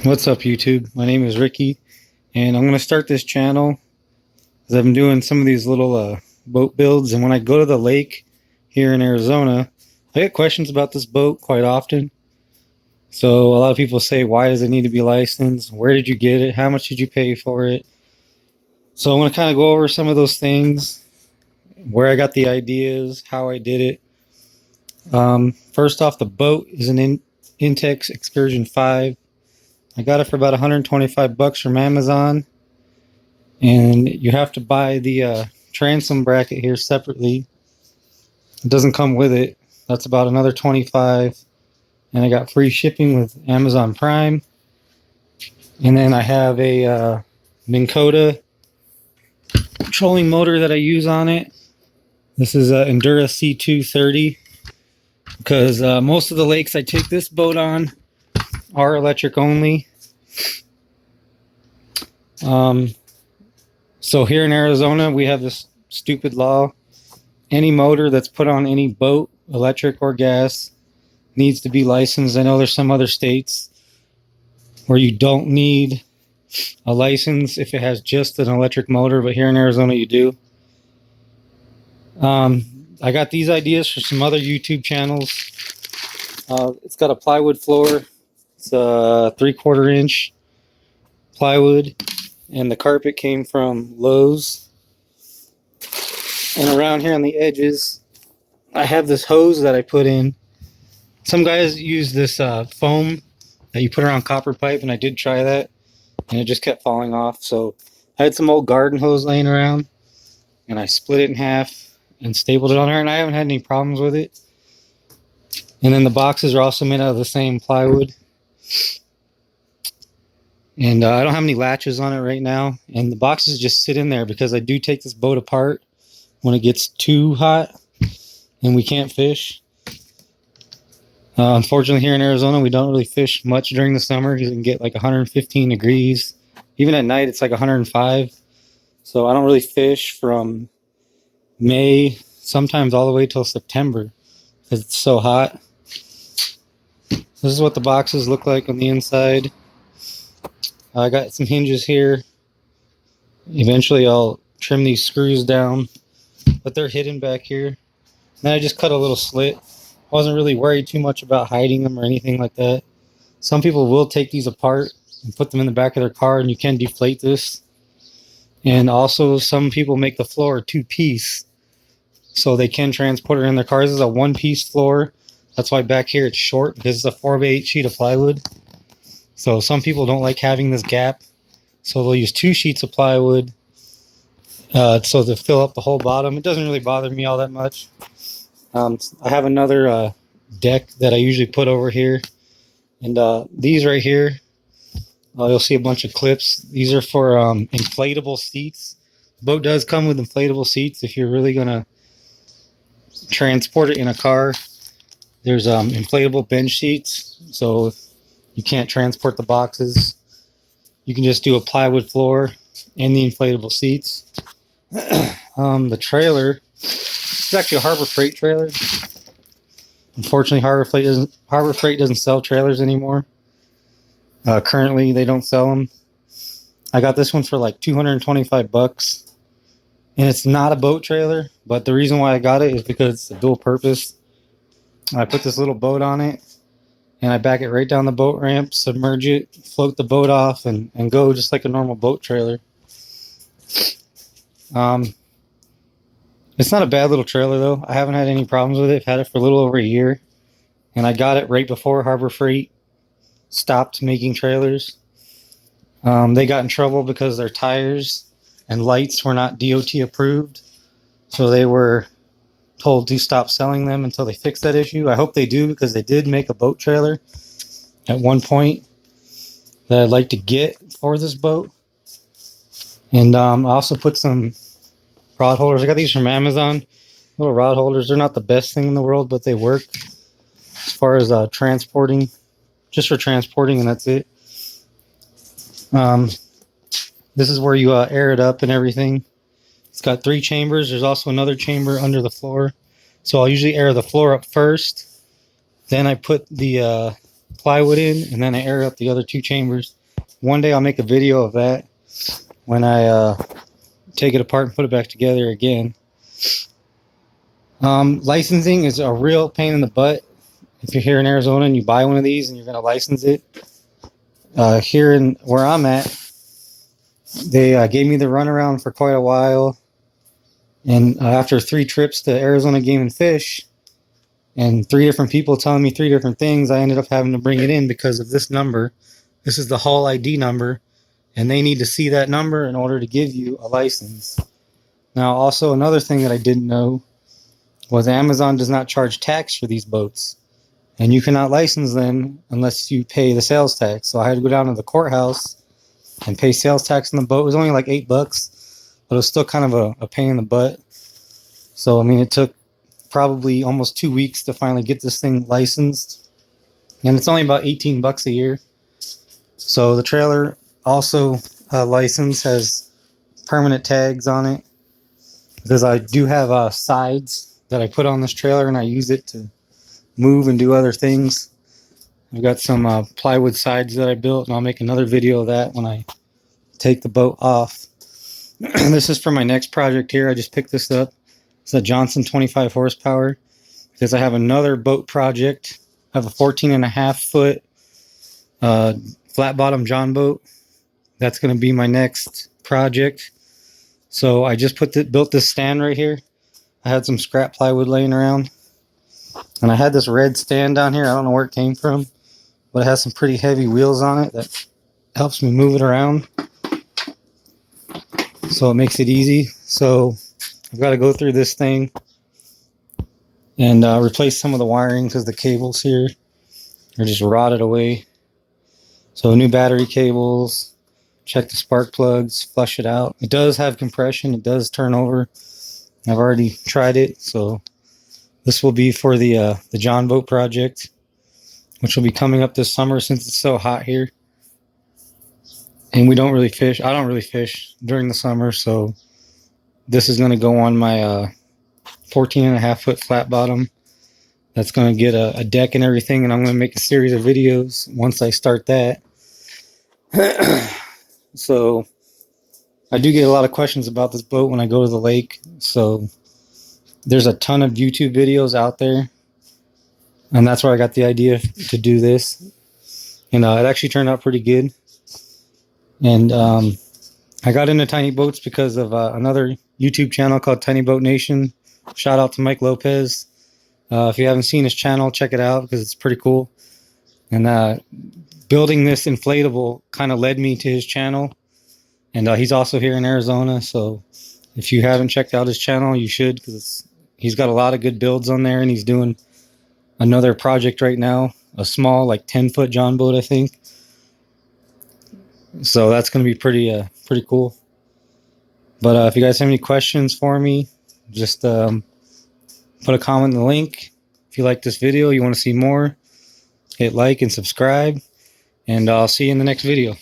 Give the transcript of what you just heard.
What's up, YouTube? My name is Ricky, and I'm going to start this channel because I've been doing some of these little boat builds. And when I go to the lake here in Arizona, I get questions about this boat quite often. So a lot of people say, why does it need to be licensed? Where did you get it? How much did you pay for it? So I want to kind of go over some of those things, where I got the ideas, how I did it. First off, the boat is an Intex Excursion 5. I got it for about 125 bucks from Amazon, and you have to buy the transom bracket here separately. It doesn't come with it. That's about another 25, and I got free shipping with Amazon Prime. And then I have a Minn Kota trolling motor that I use on it. This is a Endura C230 because most of the lakes I take this boat on are electric only. So here in Arizona, we have this stupid law. Any motor that's put on any boat, electric or gas, needs to be licensed. I know there's some other states where you don't need a license if it has just an electric motor, but here in Arizona you do. I got these ideas for some other YouTube channels. It's got a plywood floor. It's a 3/4 inch plywood, and the carpet came from Lowe's. And around here on the edges, I have this hose that I put in. Some guys use this foam that you put around copper pipe, and I did try that, and it just kept falling off. So I had some old garden hose laying around, and I split it in half and stapled it on there, and I haven't had any problems with it. And then the boxes are also made out of the same plywood. And I don't have any latches on it right now, and the boxes just sit in there because I do take this boat apart when it gets too hot and we can't fish. Unfortunately, here in Arizona, we don't really fish much during the summer because it can get like 115 degrees. Even at night, it's like 105. So I don't really fish from May, sometimes all the way till September because it's so hot. This is what the boxes look like on the inside. I got some hinges here. Eventually, I'll trim these screws down, but they're hidden back here. Then I just cut a little slit. I wasn't really worried too much about hiding them or anything like that. Some people will take these apart and put them in the back of their car, and you can deflate this. And also, some people make the floor two-piece, so they can transport it in their cars. This is a one-piece floor. That's why back here it's short, because it's a 4x8 sheet of plywood. So some people don't like having this gap, so they'll use 2 sheets of plywood so to fill up the whole bottom. It doesn't really bother me all that much. I have another deck that I usually put over here, and these right here, you'll see a bunch of clips. These are for inflatable seats. The boat does come with inflatable seats if you're really going to transport it in a car. There's inflatable bench seats, so if you can't transport the boxes, you can just do a plywood floor and the inflatable seats. The trailer, it's actually a Harbor Freight trailer. Unfortunately, Harbor Freight doesn't sell trailers anymore. Currently, they don't sell them. I got this one for like 225 bucks, and it's not a boat trailer, but the reason why I got it is because it's a dual purpose. I put this little boat on it, and I back it right down the boat ramp, submerge it, float the boat off, and go just like a normal boat trailer. It's not a bad little trailer, though. I haven't had any problems with it. I've had it for a little over a year, and I got it right before Harbor Freight stopped making trailers. They got in trouble because their tires and lights were not DOT approved, so they were told to stop selling them until they fix that issue. I hope they do, because they did make a boat trailer at one point that I'd like to get for this boat. And I also put some rod holders. I got these from Amazon. Little rod holders. They're not the best thing in the world, but they work as far as transporting. Just for transporting, and that's it. This is where you air it up and everything. It's got 3 chambers. There's also another chamber under the floor. So I'll usually air the floor up first. Then I put the plywood in, and then I air up the other 2 chambers. One day I'll make a video of that when I take it apart and put it back together again. Licensing is a real pain in the butt. If you're here in Arizona and you buy one of these and you're going to license it, here in where I'm at, they gave me the runaround for quite a while. And after 3 trips to Arizona Game and Fish, and 3 different people telling me 3 different things, I ended up having to bring it in because of this number. This is the Hall ID number, and they need to see that number in order to give you a license. Now, also another thing that I didn't know was Amazon does not charge tax for these boats, and you cannot license them unless you pay the sales tax. So I had to go down to the courthouse and pay sales tax on the boat. It was only like $8, but it was still kind of a pain in the butt. So, I mean, it took probably almost 2 weeks to finally get this thing licensed, and it's only about $18 a year. So the trailer also license has permanent tags on it, because I do have sides that I put on this trailer and I use it to move and do other things. I've got some plywood sides that I built, and I'll make another video of that when I take the boat off. This is for my next project here. I just picked this up. It's a Johnson 25 horsepower because I have another boat project. I have a 14.5 foot flat bottom John boat. That's going to be my next project. So I just built this stand right here. I had some scrap plywood laying around, and I had this red stand down here. I don't know where it came from, but it has some pretty heavy wheels on it that helps me move it around. So it makes it easy. So I've got to go through this thing and replace some of the wiring because the cables here are just rotted away. So new battery cables, check the spark plugs, flush it out. It does have compression. It does turn over. I've already tried it. So this will be for the John boat project, which will be coming up this summer since it's so hot here. And we don't really fish. I don't really fish during the summer, so this is going to go on my 14.5 foot flat bottom. That's going to get a deck and everything, and I'm going to make a series of videos once I start that. So I do get a lot of questions about this boat when I go to the lake. So there's a ton of YouTube videos out there, and that's where I got the idea to do this. And it actually turned out pretty good. And I got into tiny boats because of another YouTube channel called Tiny Boat Nation. Shout out to Mike Lopez. If you haven't seen his channel, check it out because it's pretty cool. And building this inflatable kind of led me to his channel. And he's also here in Arizona. So if you haven't checked out his channel, you should, because he's got a lot of good builds on there. And he's doing another project right now, a small, like 10-foot John boat, I think. So that's going to be pretty cool. But if you guys have any questions for me, just put a comment in the link. If you like this video, you want to see more, hit like and subscribe, and I'll see you in the next video.